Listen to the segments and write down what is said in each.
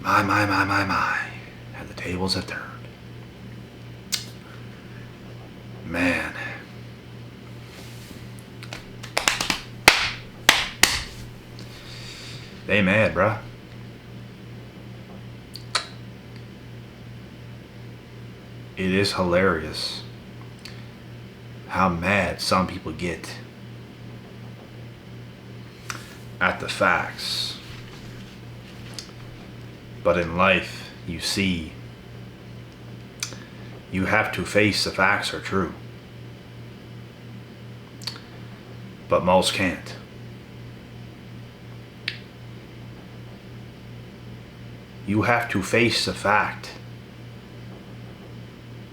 My. And the tables have turned. Man. They mad, bruh. It is hilarious how mad some people get at the facts. But in life, you see, you have to face the facts are true. But most can't. You have to face the fact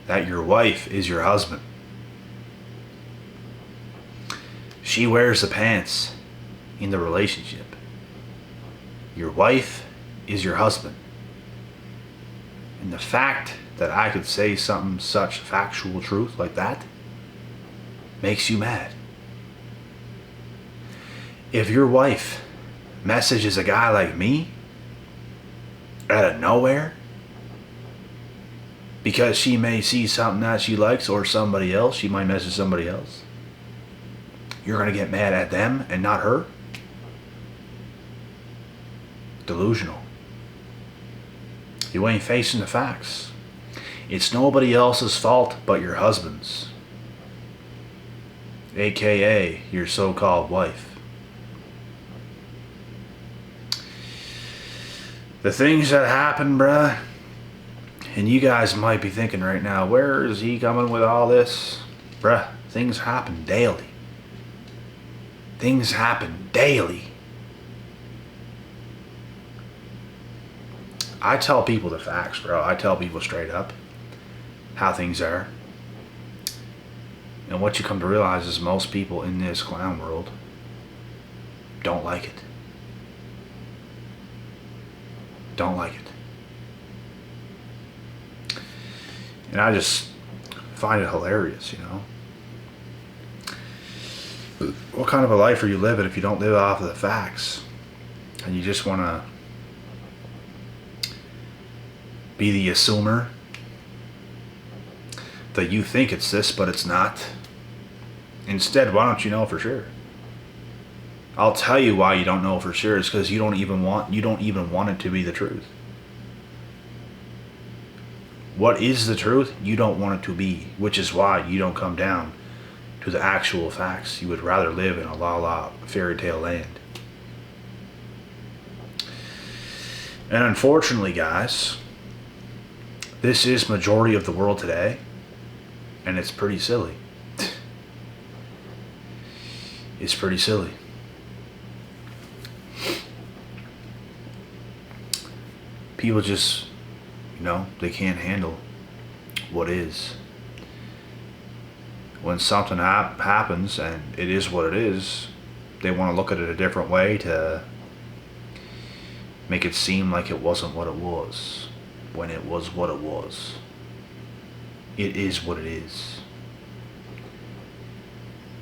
that your wife is your husband. She wears the pants in the relationship. Your wife is your husband. And the fact that I could say something such factual truth like that makes you mad. If your wife messages a guy like me out of nowhere because she may see something that she likes or somebody else, she might message somebody else, you're going to get mad at them and not her? Delusional. You ain't facing the facts. It's nobody else's fault but your husband's, aka your so-called wife. The things that happen, bruh, and you guys might be thinking right now, where is he coming with all this? Bruh, things happen daily. Things happen daily. I tell people the facts, bro. I tell people straight up how things are. And what you come to realize is most people in this clown world don't like it. Don't like it. And I just find it hilarious, you know. What kind of a life are you living if you don't live off of the facts? And you just want to be the assumer that you think it's this, but it's not. Instead, why don't you know for sure? I'll tell you why you don't know for sure. It's because you don't even want it to be the truth. What is the truth? You don't want it to be, which is why you don't come down to the actual facts. You would rather live in a la fairy tale land. And unfortunately, guys, this is majority of the world today, and it's pretty silly. It's pretty silly. People just, they can't handle what is. When something happens and it is what it is, they want to look at it a different way to make it seem like it wasn't what it was, when it was what it was. It is what it is.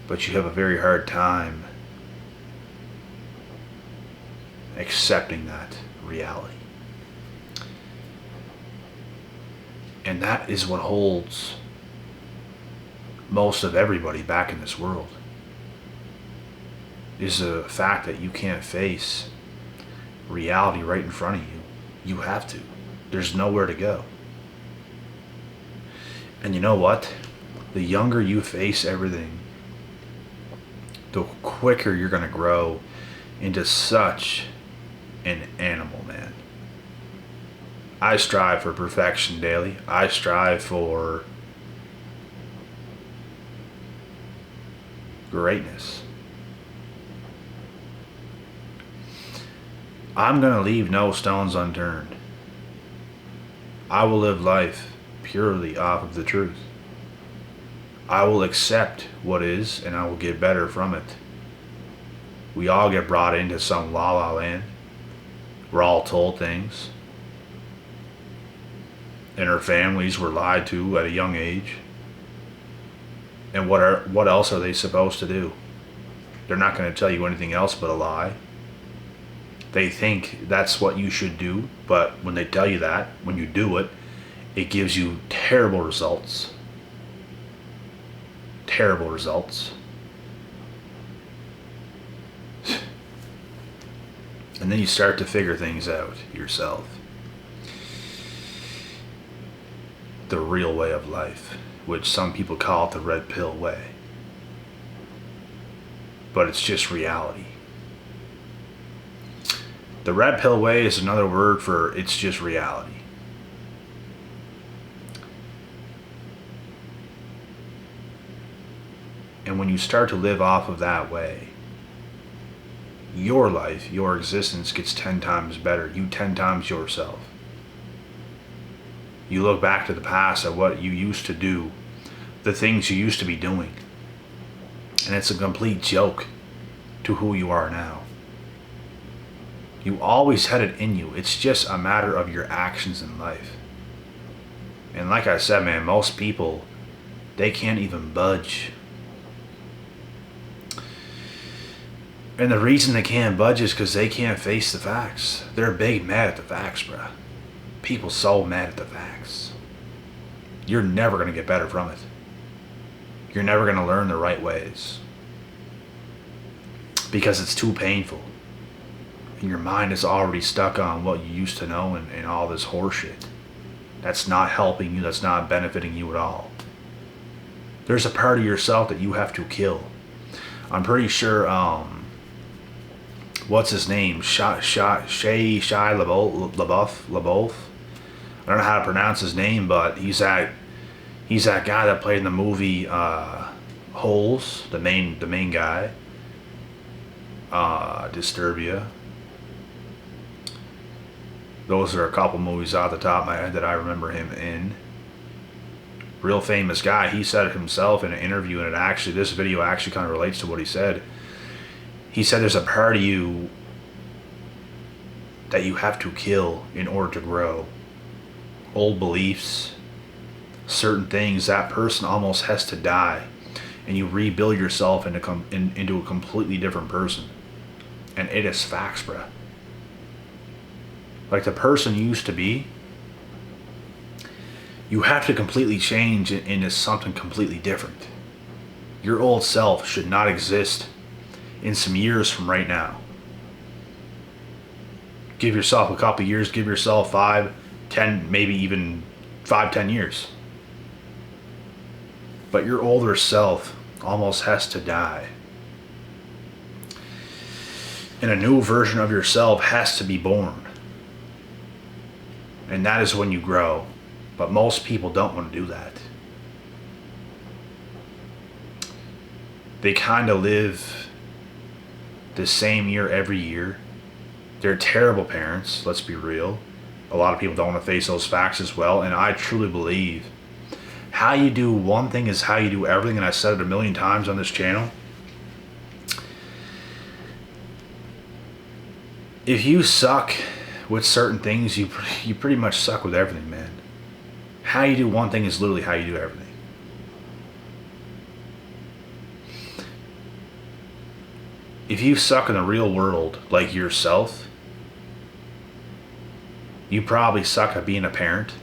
But you have a very hard time accepting that reality. And that is what holds most of everybody back in this world, is the fact that you can't face reality right in front of you. You have to. There's nowhere to go. And you know what? The younger you face everything, the quicker you're going to grow into such an animal, man. I strive for perfection daily. I strive for greatness. I'm going to leave no stones unturned. I will live life purely off of the truth. I will accept what is, and I will get better from it. We all get brought into some la-la land. We're all told things. And our families were lied to at a young age. And what else are they supposed to do? They're not going to tell you anything else but a lie. They think that's what you should do, but when they tell you that, when you do it, it gives you terrible results. Terrible results. And then you start to figure things out yourself. The real way of life, which some people call it the red pill way. But it's just reality. The red pill way is another word for it's just reality. And when you start to live off of that way, your life, your existence gets 10 times better. You 10 times yourself. You look back to the past at what you used to do, the things you used to be doing, and it's a complete joke to who you are now. You always had it in you. It's just a matter of your actions in life. And like I said, man, most people, they can't even budge. And the reason they can't budge is because they can't face the facts. They're big mad at the facts, bruh. People so mad at the facts. You're never going to get better from it. You're never going to learn the right ways. Because it's too painful. And your mind is already stuck on what you used to know and all this horseshit. That's not helping you. That's not benefiting you at all. There's a part of yourself that you have to kill. I'm pretty sure, what's his name? Shia LaBeouf. I don't know how to pronounce his name, but he's that guy that played in the movie Holes, the main guy. Disturbia. Those are a couple movies off the top of my head that I remember him in. Real famous guy. He said it himself in an interview, and this video actually kind of relates to what he said. He said there's a part of you that you have to kill in order to grow. Old beliefs, certain things, that person almost has to die, and you rebuild yourself into a completely different person. And it is facts, bruh. Like the person you used to be, you have to completely change into something completely different. Your old self should not exist in some years from right now. Give yourself a couple years, give yourself 5, 10, maybe even 5, 10 years. But your older self almost has to die. And a new version of yourself has to be born. And that is when you grow. But most people don't want to do that. They kind of live the same year every year. They're terrible parents, let's be real. A lot of people don't want to face those facts as well. And I truly believe how you do one thing is how you do everything. And I said it a million times on this channel. If you suck with certain things, you pretty much suck with everything, man. How you do one thing is literally how you do everything. If you suck in the real world like yourself, you probably suck at being a parent.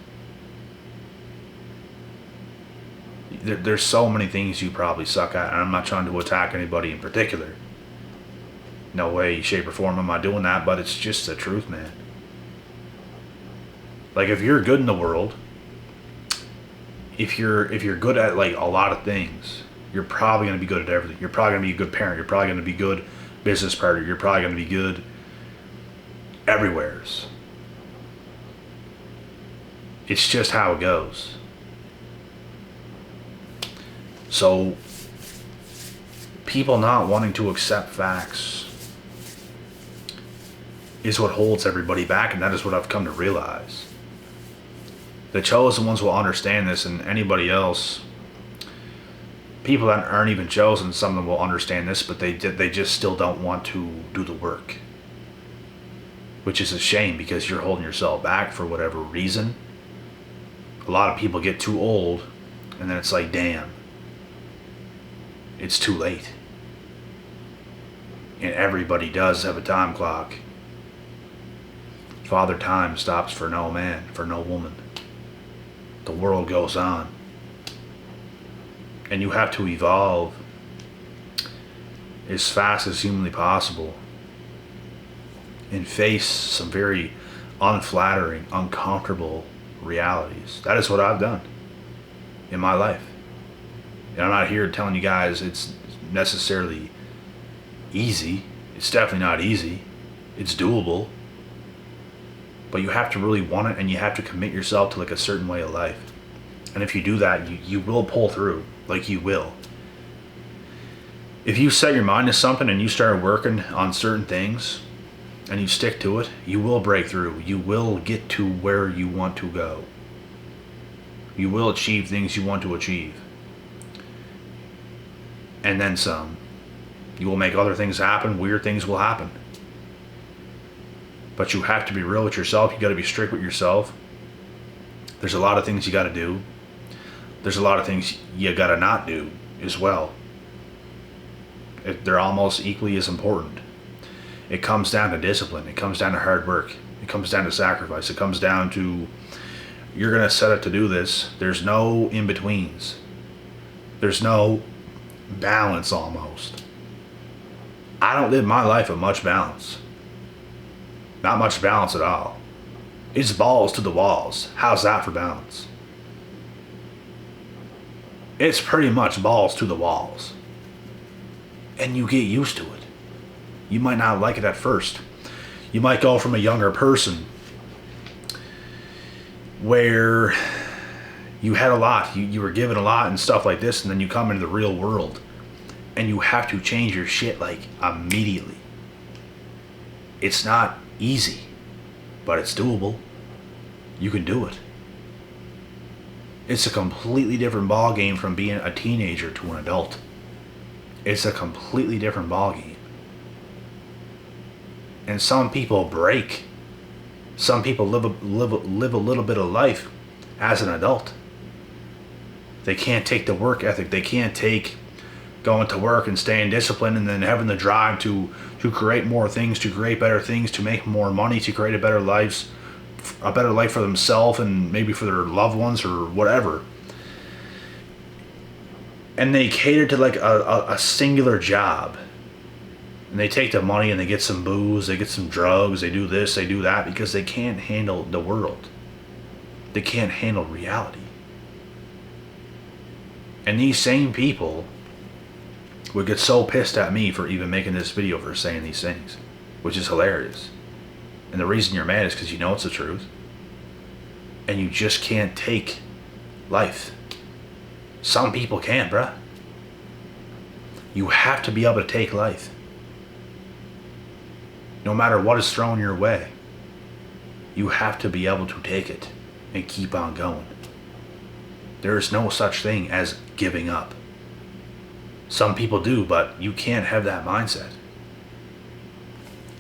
There's so many things you probably suck at, and I'm not trying to attack anybody in particular. No way, shape, or form am I doing that, but it's just the truth, man. Like if you're good in the world, if you're good at like a lot of things, you're probably going to be good at everything. You're probably going to be a good parent. You're probably going to be good business partner. You're probably going to be good everywheres. It's just how it goes. So people not wanting to accept facts is what holds everybody back, and that is what I've come to realize. The chosen ones will understand this, and anybody else, people that aren't even chosen, some of them will understand this, but they just still don't want to do the work. Which is a shame, because you're holding yourself back for whatever reason. A lot of people get too old, and then it's like, damn, it's too late. And everybody does have a time clock. Father Time stops for no man, for no woman. The world goes on. And you have to evolve as fast as humanly possible and face some very unflattering, uncomfortable realities. That is what I've done in my life. And I'm not here telling you guys it's necessarily easy. It's definitely not easy. It's doable. But you have to really want it, and you have to commit yourself to like a certain way of life. And if you do that, you will pull through. Like you will. If you set your mind to something and you start working on certain things and you stick to it, you will break through. You will get to where you want to go. You will achieve things you want to achieve. And then some. You will make other things happen. Weird things will happen. But you have to be real with yourself. You got to be strict with yourself. There's a lot of things you got to do. There's a lot of things you got to not do as well. They're almost equally as important. It comes down to discipline. It comes down to hard work. It comes down to sacrifice. It comes down to, you're going to set it to do this. There's no in-betweens. There's no balance almost. I don't live my life with much balance. Not much balance at all. It's balls to the walls. How's that for balance? It's pretty much balls to the walls. And you get used to it. You might not like it at first. You might go from a younger person where you had a lot, you were given a lot and stuff like this, and then you come into the real world and you have to change your shit like immediately. It's not easy, but it's doable. You can do it. It's a completely different ball game from being a teenager to an adult. It's a completely different ball game. And some people break. Some people live a little bit of life as an adult. They can't take the work ethic. They can't take going to work and staying disciplined and then having the drive to create more things, to create better things, to make more money, to create a better life for themselves and maybe for their loved ones or whatever. And they cater to like a singular job. And they take the money and they get some booze, they get some drugs, they do this, they do that because they can't handle the world. They can't handle reality. And these same people would get so pissed at me for even making this video for saying these things, which is hilarious. And the reason you're mad is because you know it's the truth. And you just can't take life. Some people can't, bruh. You have to be able to take life. No matter what is thrown your way, you have to be able to take it and keep on going. There is no such thing as giving up. Some people do, but you can't have that mindset.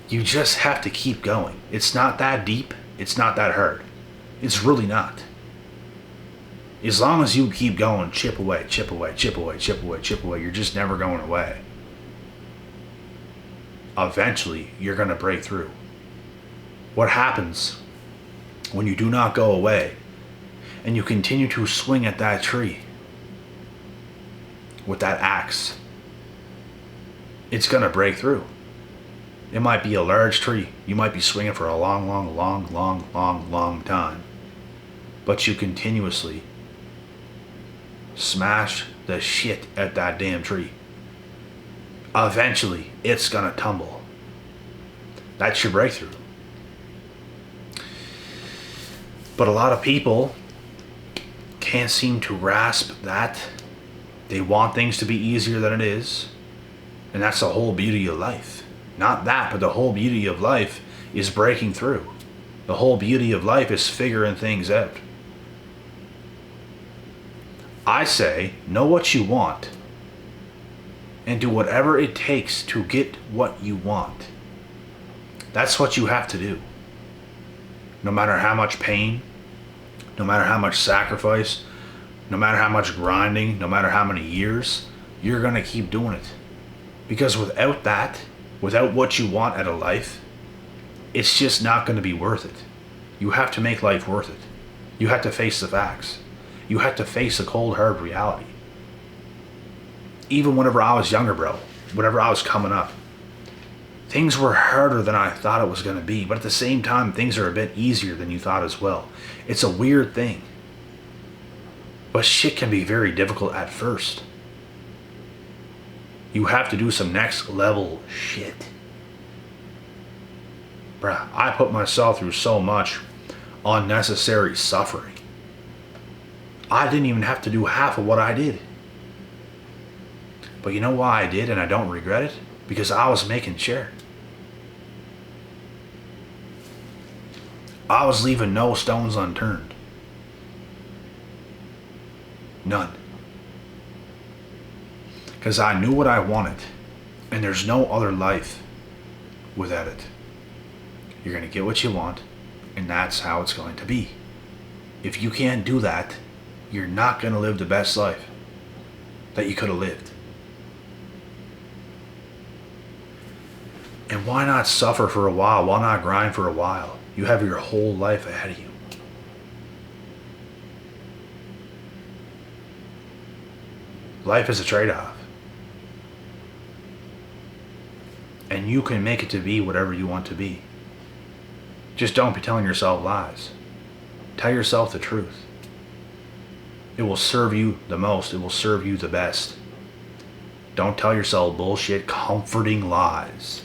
You just have to keep going. It's not that deep. It's not that hard. It's really not. As long as you keep going, chip away, chip away, chip away, chip away, chip away, you're just never going away. Eventually, you're going to break through. What happens when you do not go away and you continue to swing at that tree with that axe? It's going to break through. It might be a large tree. You might be swinging for a long time. But you continuously smash the shit at that damn tree. Eventually, it's gonna tumble. That's your breakthrough. But a lot of people can't seem to grasp that. They want things to be easier than it is. And that's the whole beauty of life. Not that, but the whole beauty of life is breaking through. The whole beauty of life is figuring things out. I say, know what you want and do whatever it takes to get what you want. That's what you have to do. No matter how much pain, no matter how much sacrifice, no matter how much grinding, no matter how many years, you're going to keep doing it. Because without that, without what you want out of life, it's just not going to be worth it. You have to make life worth it. You have to face the facts. You have to face a cold, hard reality. Even whenever I was younger, bro, whenever I was coming up, things were harder than I thought it was going to be. But at the same time, things are a bit easier than you thought as well. It's a weird thing. But shit can be very difficult at first. You have to do some next level shit. Bruh, I put myself through so much unnecessary suffering. I didn't even have to do half of what I did. But you know why I did and I don't regret it? Because I was making sure. I was leaving no stones unturned. None. Because I knew what I wanted. And there's no other life without it. You're going to get what you want. And that's how it's going to be. If you can't do that, you're not going to live the best life that you could have lived. And why not suffer for a while? Why not grind for a while? You have your whole life ahead of you. Life is a trade-off. And you can make it to be whatever you want to be. Just don't be telling yourself lies. Tell yourself the truth. It will serve you the most. It will serve you the best. Don't tell yourself bullshit, comforting lies.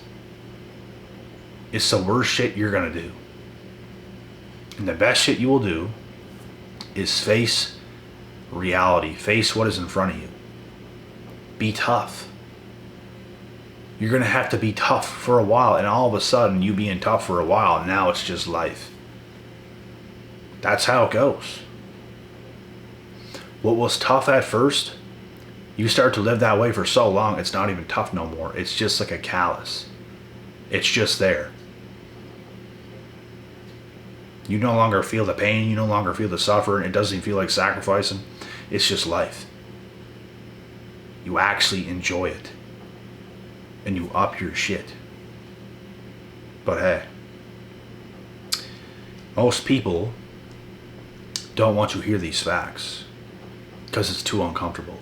It's the worst shit you're going to do. And the best shit you will do is face reality. Face what is in front of you. Be tough. You're going to have to be tough for a while. And all of a sudden, you being tough for a while, now it's just life. That's how it goes. What was tough at first, you start to live that way for so long, it's not even tough no more. It's just like a callus. It's just there. You no longer feel the pain. You no longer feel the suffering. It doesn't even feel like sacrificing. It's just life. You actually enjoy it. And you up your shit. But hey, most people don't want to hear these facts because it's too uncomfortable.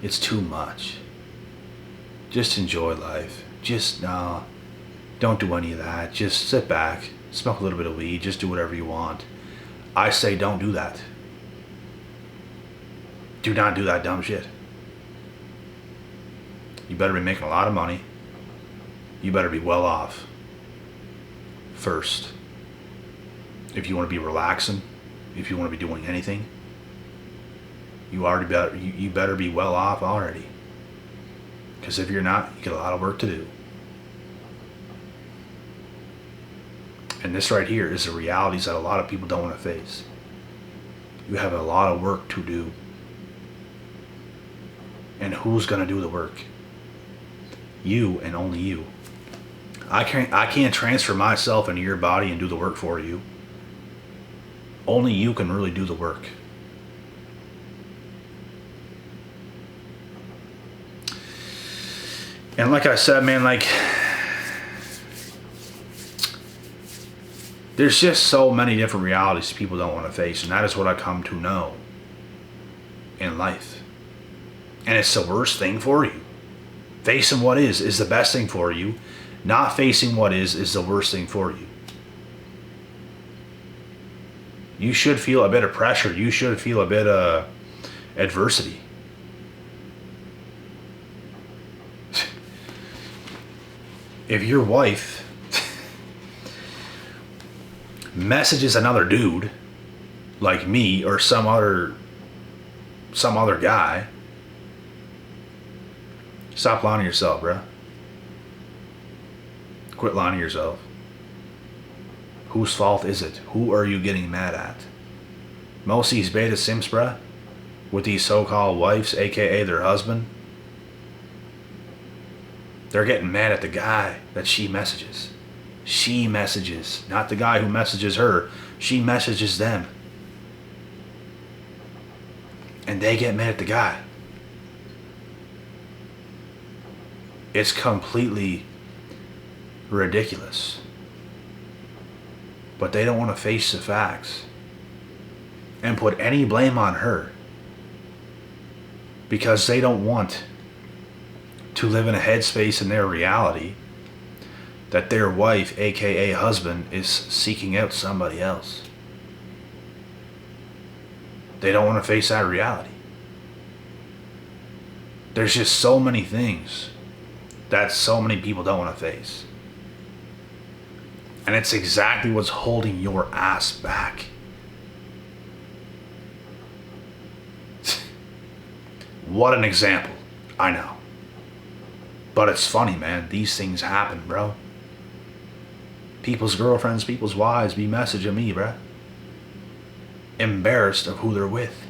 It's too much. Just enjoy life. Just don't do any of that. Just sit back, smoke a little bit of weed, just do whatever you want. I say don't do that. Do not do that dumb shit. You better be making a lot of money. You better be well off first. If you want to be relaxing, if you want to be doing anything, you better be well off already. Because if you're not, you get a lot of work to do. And this right here is the realities that a lot of people don't want to face. You have a lot of work to do. And who's going to do the work? You and only you. I can't transfer myself into your body and do the work for you. Only you can really do the work. And like I said, man, like, there's just so many different realities people don't want to face, and that is what I come to know in life. And it's the worst thing for you. Facing what is the best thing for you. Not facing what is the worst thing for you. You should feel a bit of pressure. You should feel a bit of adversity. If your wife messages another dude like me or some other guy, stop lying to yourself, bruh. Quit lying to yourself. Whose fault is it? Who are you getting mad at? Most of these beta simps, bruh, with these so-called wives, aka their husband, they're getting mad at the guy that she messages. She messages, not the guy who messages her. She messages them. And they get mad at the guy. It's completely ridiculous. But they don't want to face the facts and put any blame on her because they don't want to live in a headspace in their reality that their wife, aka husband, is seeking out somebody else. They don't want to face that reality. There's just so many things that so many people don't want to face. And it's exactly what's holding your ass back. What an example. I know. But it's funny, man. These things happen, bro. People's girlfriends, people's wives be messaging me, bro. Embarrassed of who they're with.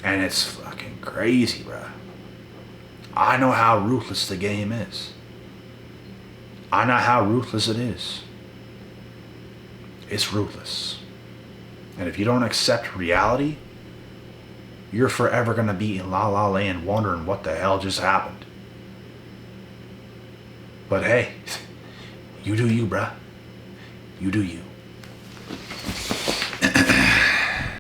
And it's fucking crazy, bro. I know how ruthless the game is. I know how ruthless it is. It's ruthless. And if you don't accept reality, you're forever going to be in la la land wondering what the hell just happened. But hey, you do you, bruh. You do you.